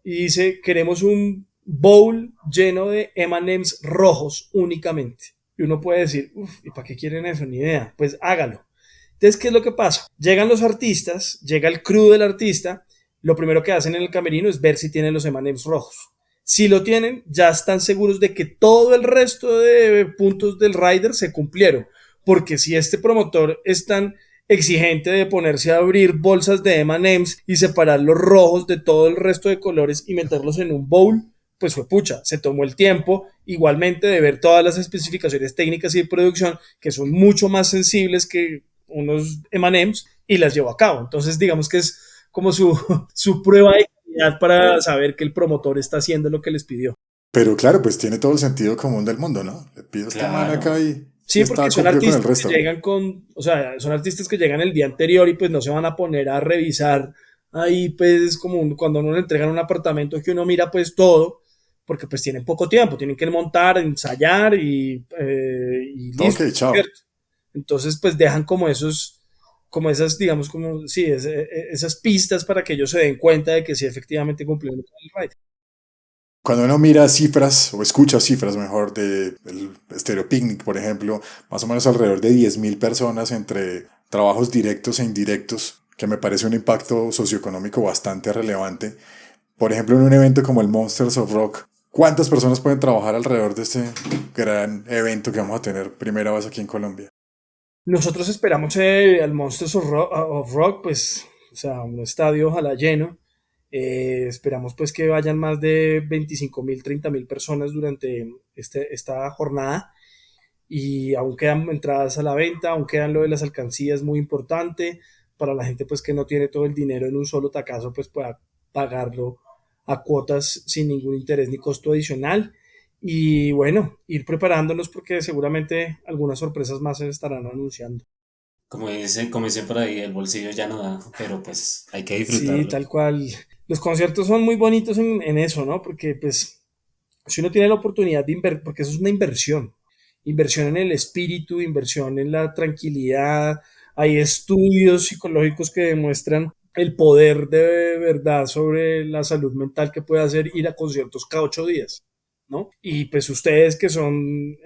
y dice, queremos un bowl lleno de M&M's rojos únicamente. Y uno puede decir, uff, ¿y para qué quieren eso? Ni idea. Pues hágalo. Entonces, ¿qué es lo que pasa? Llegan los artistas, llega el crew del artista, lo primero que hacen en el camerino es ver si tienen los M&M's rojos. Si lo tienen, ya están seguros de que todo el resto de puntos del rider se cumplieron. Porque si este promotor es tan exigente de ponerse a abrir bolsas de M&M's y separar los rojos de todo el resto de colores y meterlos en un bowl, pues fue pucha, se tomó el tiempo igualmente de ver todas las especificaciones técnicas y de producción que son mucho más sensibles que unos M&M's y las llevó a cabo. Entonces digamos que es como su prueba de calidad para saber que el promotor está haciendo lo que les pidió. Pero claro, pues tiene todo el sentido común del mundo, ¿no? Le pido a este man Claro. acá y Sí, está porque son cumplido con el artistas que resto. llegan o sea, son artistas que llegan el día anterior y pues no se van a poner a revisar ahí pues como cuando uno le entregan un apartamento que uno mira pues todo, porque pues tienen poco tiempo, tienen que montar, ensayar y Ok, listo, chao. ¿cierto? Entonces pues dejan como esas, digamos, como, sí, esas pistas para que ellos se den cuenta de que sí efectivamente cumplieron con el right. Cuando uno mira cifras, o escucha cifras mejor, de el Stereo Picnic, por ejemplo, más o menos alrededor de 10.000 personas entre trabajos directos e indirectos, que me parece un impacto socioeconómico bastante relevante. Por ejemplo, en un evento como el Monsters of Rock, ¿cuántas personas pueden trabajar alrededor de este gran evento que vamos a tener primera vez aquí en Colombia? Nosotros esperamos al Monsters of Rock, pues, o sea, un estadio ojalá lleno. Esperamos pues que vayan más de 25.000, 30.000 personas durante esta jornada y aún quedan entradas a la venta, aún quedan lo de las alcancías muy importante para la gente pues que no tiene todo el dinero en un solo tacazo pues pueda pagarlo a cuotas sin ningún interés ni costo adicional y bueno, ir preparándonos porque seguramente algunas sorpresas más se estarán anunciando. Como dicen por ahí, el bolsillo ya no da, pero pues hay que Sí, disfrutarlo. tal cual. Los conciertos son muy bonitos en eso, ¿no? Porque pues si uno tiene la oportunidad de invertir, porque eso es una inversión, inversión en el espíritu, inversión en la tranquilidad. Hay estudios psicológicos que demuestran el poder de verdad sobre la salud mental que puede hacer ir a conciertos cada 8 días, ¿no? Y pues ustedes que son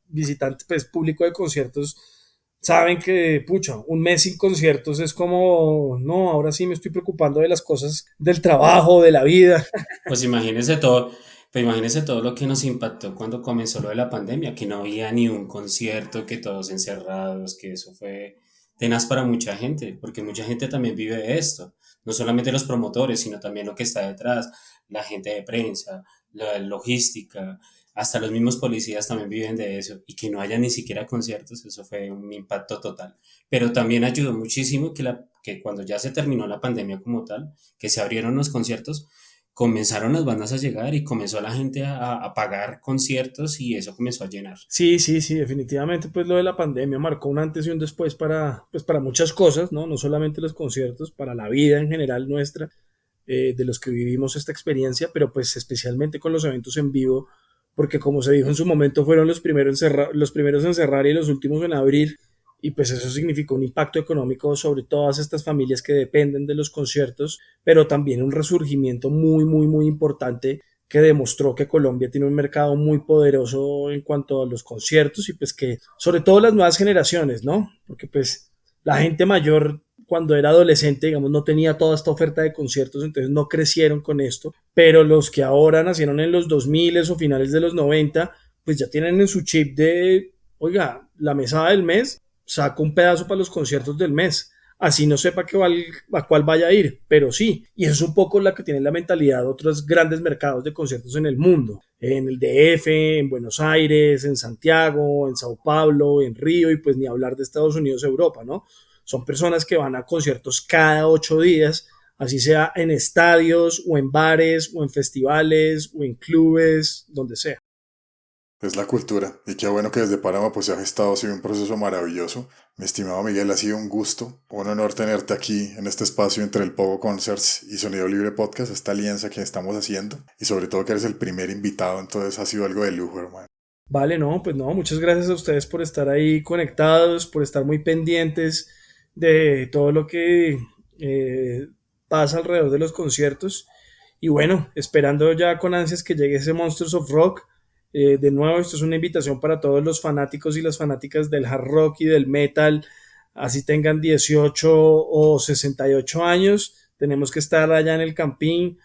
visitantes, pues público de conciertos, saben que, pucha, un mes sin conciertos es como, no, ahora sí me estoy preocupando de las cosas del trabajo, de la vida. Pues imagínese todo lo que nos impactó cuando comenzó lo de la pandemia, que no había ni un concierto, que todos encerrados, que eso fue tenaz para mucha gente, porque mucha gente también vive de esto, no solamente los promotores, sino también lo que está detrás, la gente de prensa, la logística, hasta los mismos policías también viven de eso, y que no haya ni siquiera conciertos, eso fue un impacto total. Pero también ayudó muchísimo que cuando ya se terminó la pandemia como tal, que se abrieron los conciertos, comenzaron las bandas a llegar y comenzó la gente a pagar conciertos y eso comenzó a llenar. Sí, sí, sí, definitivamente pues lo de la pandemia marcó un antes y un después para muchas cosas, ¿no? No solamente los conciertos, para la vida en general nuestra, de los que vivimos esta experiencia, pero pues especialmente con los eventos en vivo, porque como se dijo en su momento fueron los primeros en cerrar y los últimos en abrir, y pues eso significó un impacto económico sobre todas estas familias que dependen de los conciertos, pero también un resurgimiento muy, muy, muy importante que demostró que Colombia tiene un mercado muy poderoso en cuanto a los conciertos y pues que sobre todo las nuevas generaciones, ¿no? Porque pues la gente mayor cuando era adolescente, digamos, no tenía toda esta oferta de conciertos, entonces no crecieron con esto, pero los que ahora nacieron en los 2000 o finales de los 90, pues ya tienen en su chip de, oiga, la mesada del mes, saco un pedazo para los conciertos del mes, así no sepa a cuál vaya a ir, pero sí, y eso es un poco la que tiene la mentalidad de otros grandes mercados de conciertos en el mundo, en el DF, en Buenos Aires, en Santiago, en Sao Paulo, en Río, y pues ni hablar de Estados Unidos, Europa, ¿no? Son personas que van a conciertos cada 8 días, así sea en estadios o en bares o en festivales o en clubes, donde sea. Es la cultura, y qué bueno que desde Panamá pues se ha gestado así un proceso maravilloso. Mi estimado Miguel, ha sido un gusto, un honor tenerte aquí en este espacio entre el Pogo Concerts y Sonido Libre Podcast, esta alianza que estamos haciendo, y sobre todo que eres el primer invitado, entonces ha sido algo de lujo, hermano. Vale, no, pues no, muchas gracias a ustedes por estar ahí conectados, por estar muy pendientes de todo lo que pasa alrededor de los conciertos, y bueno, esperando ya con ansias que llegue ese Monsters of Rock. De nuevo, esto es una invitación para todos los fanáticos y las fanáticas del hard rock y del metal, así tengan 18 o 68 años, tenemos que estar allá en el Campín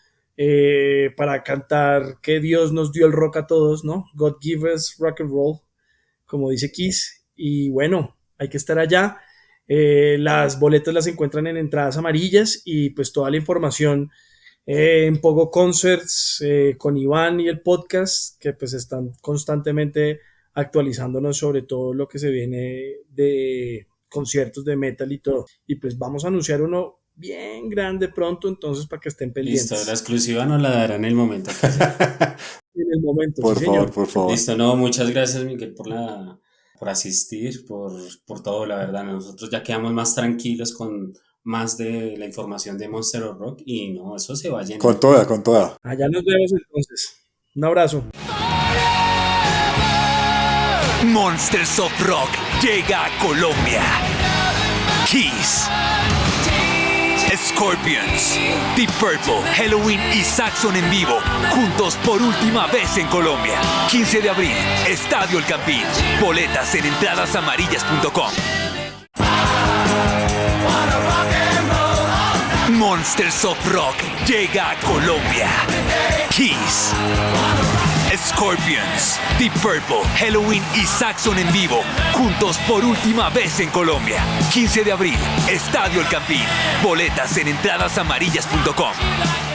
para cantar que Dios nos dio el rock a todos, ¿no? God give us rock and roll, como dice Kiss, y bueno, hay que estar allá. Las boletas las encuentran en entradas amarillas y pues toda la información en Pogo Concerts con Iván y el podcast que pues están constantemente actualizándonos sobre todo lo que se viene de conciertos de metal y todo, y pues vamos a anunciar uno bien grande pronto, entonces para que estén pendientes. Listo, la exclusiva nos la dará en el momento. En el momento, por sí, favor, señor. por favor. Listo, no, muchas gracias Miguel por asistir, por todo, la verdad, nosotros ya quedamos más tranquilos con más de la información de Monster of Rock y no, eso se va a llenar. Con toda. Allá nos vemos entonces. Un abrazo. Monsters of Rock llega a Colombia. Kiss, Scorpions, Deep Purple, Helloween y Saxon en vivo, juntos por última vez en Colombia. 15 de abril, Estadio El Campín. Boletas en entradasamarillas.com. Monsters of Rock llega a Colombia. Kiss, Scorpions, Deep Purple, Helloween y Saxon en vivo, juntos por última vez en Colombia. 15 de abril, Estadio El Campín. Boletas en entradasamarillas.com.